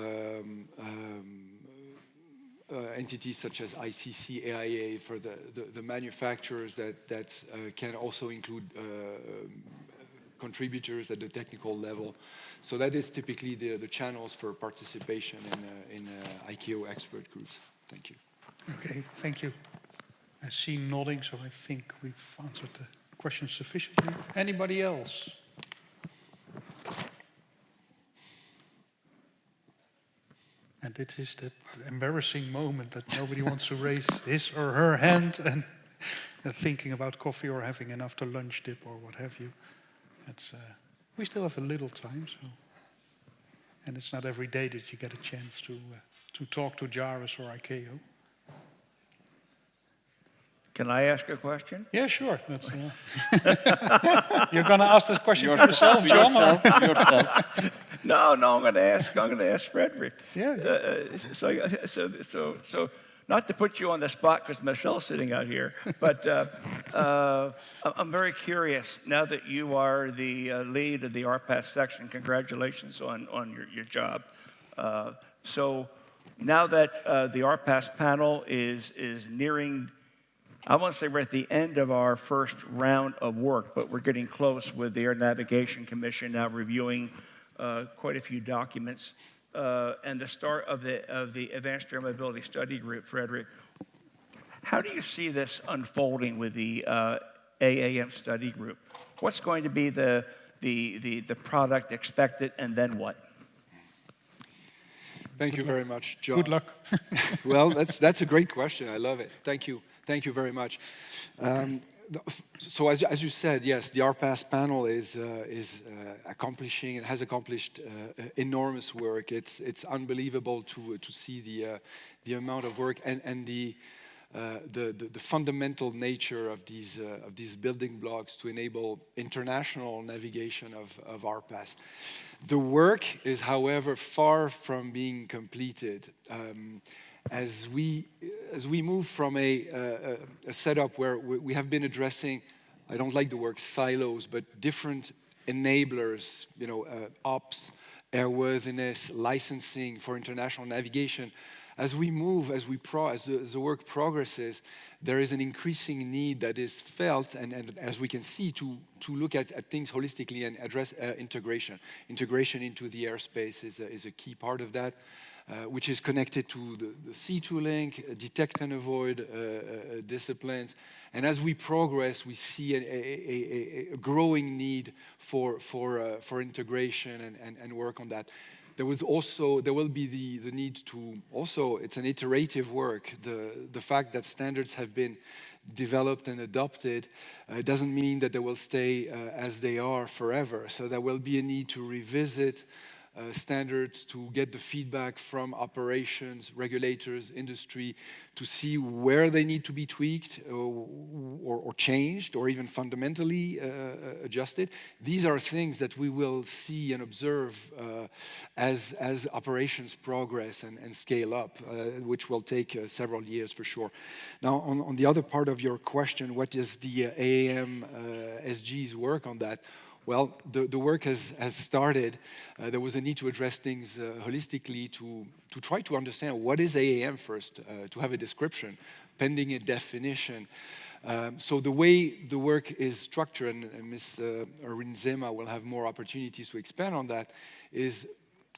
entities such as ICC, AIA for the manufacturers that can also include contributors at the technical level. So that is typically the channels for participation in ICAO expert groups. Thank you. Okay, thank you. I see nodding, so I think we've answered the question sufficiently. Anybody else? And it is that embarrassing moment that nobody wants to raise his or her hand and thinking about coffee or having an after lunch dip or what have you. It's, we still have a little time, so. And it's not every day that you get a chance to talk to JARUS or ICAO. Can I ask a question? Yeah, sure. That's, you're going to ask this question to yourself, John? Yourself. No, I'm going to ask Frederick. Yeah. So, not to put you on the spot because Michelle's sitting out here, but I'm very curious. Now that you are the lead of the RPAS section, congratulations on your job. So, now that the RPAS panel is nearing, I won't say we're at the end of our first round of work, but we're getting close with the Air Navigation Commission now reviewing quite a few documents. And the start of the Advanced Air Mobility Study Group, Frederick. How do you see this unfolding with the AAM Study Group? What's going to be the product expected, and then what? Thank you very much, John. Good luck. Well, that's a great question. I love it. Thank you. Thank you very much. So as you said, yes, the RPAS panel is accomplishing and has accomplished enormous work. It's unbelievable to see the amount of work and the fundamental nature of these building blocks to enable international navigation of RPAS. The work is, however, far from being completed. As we move from a setup where we have been addressing, I don't like the word silos, but different enablers, ops, airworthiness, licensing for international navigation. As we move, as the work progresses, there is an increasing need that is felt, and as we can see, to look at things holistically and address integration. Integration into the airspace is a key part of that. Which is connected to the C2 link, detect and avoid disciplines. And as we progress, we see a growing need for integration and work on that. There will be the need to also, it's an iterative work. The fact that standards have been developed and adopted doesn't mean that they will stay as they are forever. So there will be a need to revisit standards, to get the feedback from operations, regulators, industry, to see where they need to be tweaked or changed or even fundamentally adjusted. These are things that we will see and observe as operations progress and scale up, which will take several years for sure. Now, on the other part of your question, what is the AAM SG's work on that? Well, the work has started. There was a need to address things holistically to try to understand what is AAM first, to have a description, pending a definition. So the way the work is structured, and Ms. Rinzema will have more opportunities to expand on that, is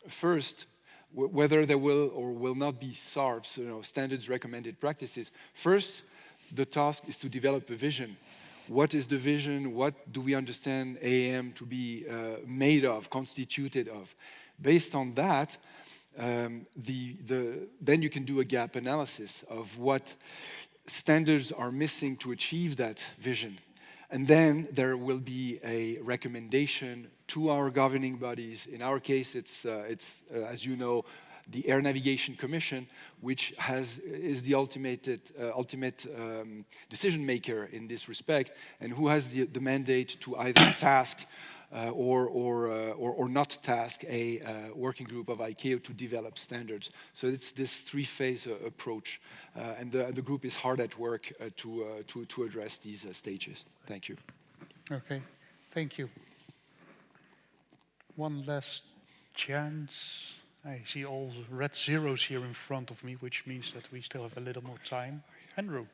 first, whether there will or will not be SARPs, standards recommended practices. First, the task is to develop a vision. What is the vision? What do we understand AAM to be made of, constituted of? Based on that, then you can do a gap analysis of what standards are missing to achieve that vision. And then there will be a recommendation to our governing bodies. In our case, it's as you know, the Air Navigation Commission, which is the ultimate decision maker in this respect, and who has the mandate to either task or not task a working group of ICAO to develop standards. So it's this three-phase approach, and the group is hard at work to address these stages. Thank you. Okay, thank you. One last chance. I see all red zeros here in front of me, which means that we still have a little more time. Andrew.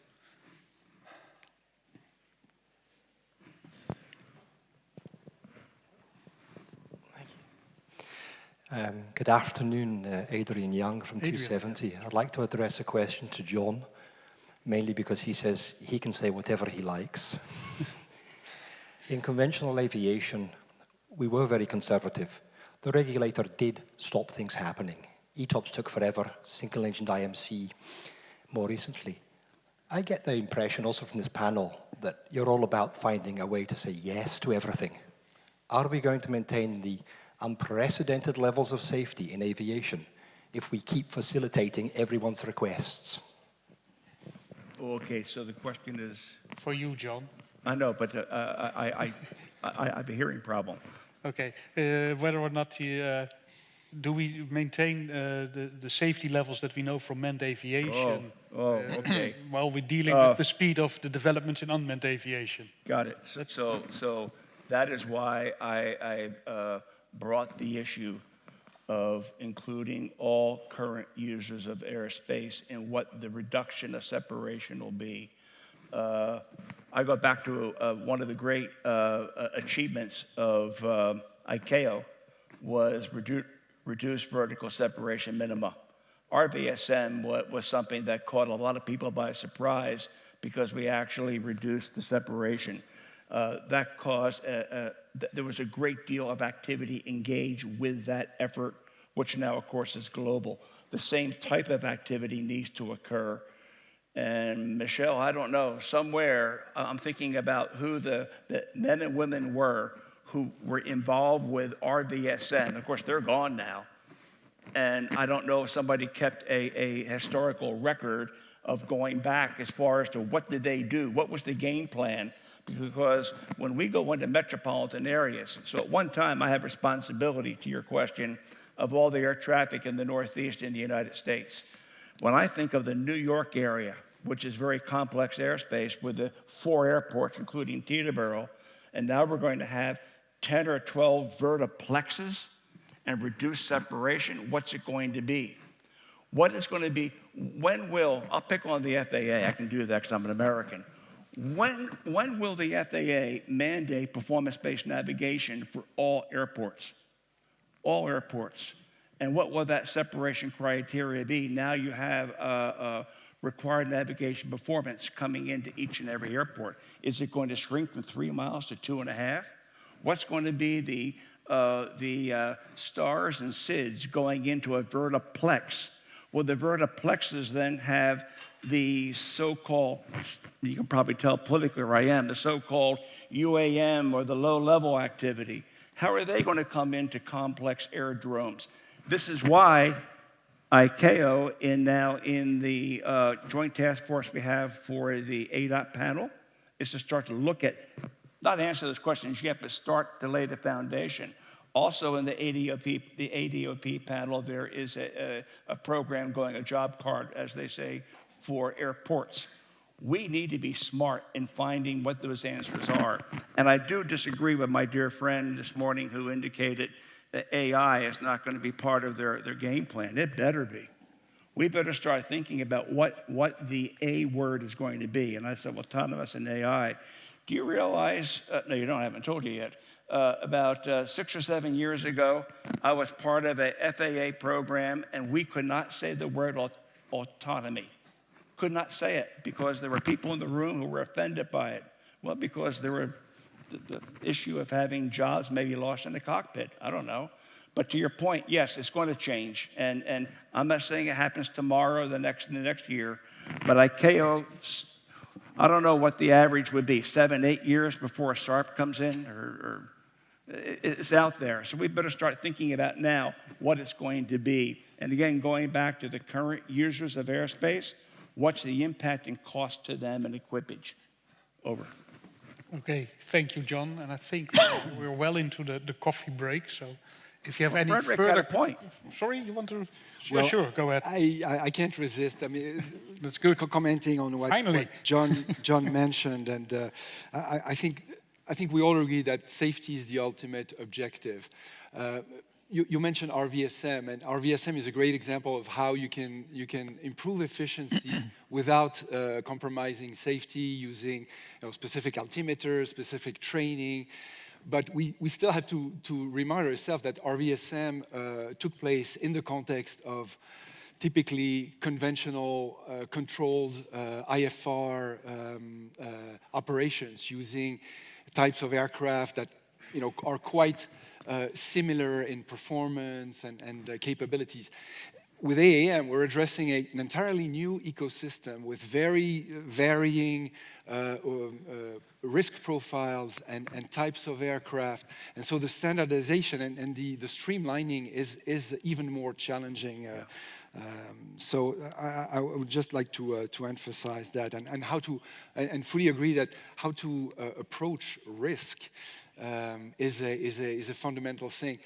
Good afternoon, Adrian Young from 270. I'd like to address a question to John, mainly because he says he can say whatever he likes. In conventional aviation, we were very conservative. The regulator did stop things happening. ETOPS took forever, single-engined IMC more recently. I get the impression also from this panel that you're all about finding a way to say yes to everything. Are we going to maintain the unprecedented levels of safety in aviation if we keep facilitating everyone's requests? Okay, so the question is... For you, John. I know, but I have a hearing problem. Okay, whether or not do we maintain the safety levels that we know from manned aviation? Okay. While we're dealing with the speed of the developments in unmanned aviation. Got it. So that is why I brought the issue of including all current users of airspace and what the reduction of separation will be. I go back to one of the great achievements of ICAO was reduced vertical separation minima. RVSM was something that caught a lot of people by surprise because we actually reduced the separation. That caused, there was a great deal of activity engaged with that effort, which now, of course, is global. The same type of activity needs to occur. And Michelle, I don't know, somewhere I'm thinking about who the men and women were who were involved with RVSN. Of course, they're gone now. And I don't know if somebody kept a historical record of going back as far as to what did they do, what was the game plan? Because when we go into metropolitan areas, so at one time I have responsibility to your question of all the air traffic in the Northeast in the United States. When I think of the New York area, which is very complex airspace with the 4 airports, including Teterboro, and now we're going to have 10 or 12 vertiplexes and reduced separation, what's it going to be? What is going to be, when will, I'll pick on the FAA, I can do that because I'm an American. When will the FAA mandate performance-based navigation for all airports? All airports. And what will that separation criteria be? Now you have required navigation performance coming into each and every airport. Is it going to shrink from 3 miles to 2.5? What's going to be the stars and SIDS going into a vertiplex? Will the vertiplexes then have the so-called, you can probably tell politically where I am, the so-called UAM or the low-level activity? How are they going to come into complex aerodromes? This is why ICAO, now in the joint task force we have for the ADOT panel, is to start to look at, not answer those questions yet, but start to lay the foundation. Also in the ADOP panel, there is a program going, a job card, as they say, for airports. We need to be smart in finding what those answers are. And I do disagree with my dear friend this morning who indicated that AI is not going to be part of their game plan. It better be. We better start thinking about what the A word is going to be. And I said, autonomous and AI. Do you realize, no, you don't, I haven't told you yet, about 6 or 7 years ago, I was part of a FAA program, and we could not say the word autonomy. Could not say it because there were people in the room who were offended by it. Well, because there were the issue of having jobs maybe lost in the cockpit. I don't know. But to your point, yes, it's going to change. And I'm not saying it happens tomorrow or the next year, but ICAO, I don't know what the average would be, 7, 8 years before a SARP comes in, or it's out there. So we better start thinking about now what it's going to be. And again, going back to the current users of airspace, what's the impact and cost to them and equipage? Over. Okay, thank you, John. And I think we're well into the coffee break. So if you have any Frederick further... had a point. Sorry, you want to... Well, sure, go ahead. I can't resist. I mean, That's good. Commenting on what Finally. John mentioned, and I think we all agree that safety is the ultimate objective. You mentioned RVSM, and RVSM is a great example of how you can improve efficiency without compromising safety, using specific altimeters, specific training. But we still have to remind ourselves that RVSM took place in the context of typically conventional controlled IFR operations using types of aircraft that are quite similar in performance and capabilities. With AAM, we're addressing an entirely new ecosystem with very varying risk profiles and types of aircraft. And so the standardization and the streamlining is even more challenging. So I would just like to emphasize that and fully agree that how to approach risk is a fundamental thing.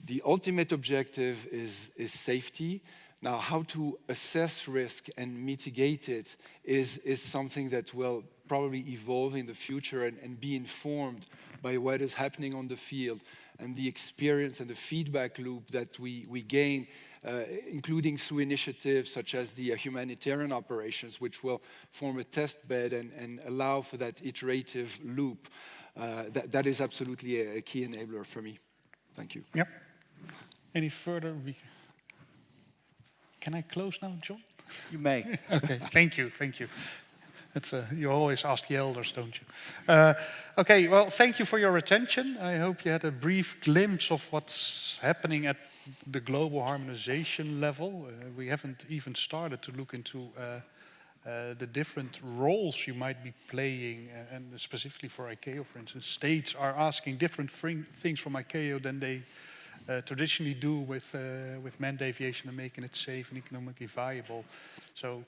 The ultimate objective is safety. Now, how to assess risk and mitigate it is something that will probably evolve in the future and be informed by what is happening on the field and the experience and the feedback loop that we gain, including through initiatives such as the humanitarian operations, which will form a test bed and allow for that iterative loop. That is absolutely a key enabler for me. Thank you. Yep. Any further? Can I close now, John? You may. Okay, thank you. That's you always ask the elders, don't you? Okay, well, thank you for your attention. I hope you had a brief glimpse of what's happening at the global harmonization level. We haven't even started to look into the different roles you might be playing, and specifically for ICAO, for instance. States are asking different things from ICAO than they traditionally do with manned aviation and making it safe and economically viable. So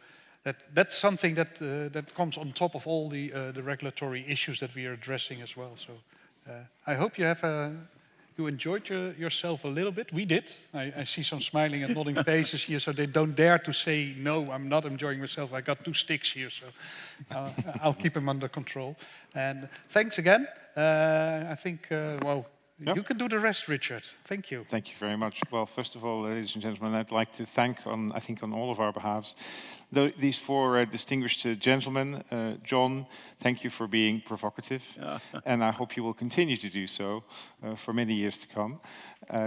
that's something that comes on top of all the regulatory issues that we are addressing as well. So I hope you enjoyed yourself a little bit. We did. I see some smiling and nodding faces here, so they don't dare to say, no, I'm not enjoying myself. I got 2 sticks here, so I'll keep them under control. And thanks again. I think, you can do the rest, Richard. Thank you. Thank you very much. Well, first of all, ladies and gentlemen, I'd like to thank, on all of our behalves, these 4 distinguished gentlemen. John, thank you for being provocative, and I hope you will continue to do so for many years to come.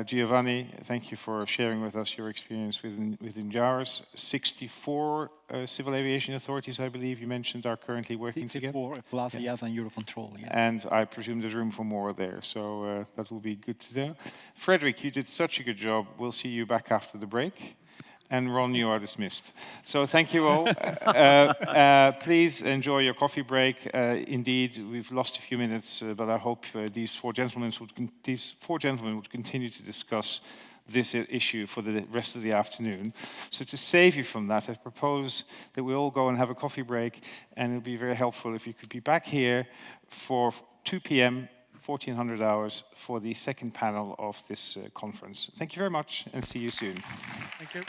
Giovanni, thank you for sharing with us your experience within JARS. 64 civil aviation authorities, I believe you mentioned, are currently working together. 64 plus EASA and Eurocontrol. Yeah. And I presume there's room for more there, so that will be good to know. Frederick, you did such a good job. We'll see you back after the break. And Ron, you are dismissed. So thank you all. Please enjoy your coffee break. Indeed, we've lost a few minutes, but I hope these four gentlemen would continue to discuss this issue for the rest of the afternoon. So to save you from that, I propose that we all go and have a coffee break, and it would be very helpful if you could be back here for 2 p.m., 1400 hours, for the second panel of this conference. Thank you very much, and see you soon. Thank you.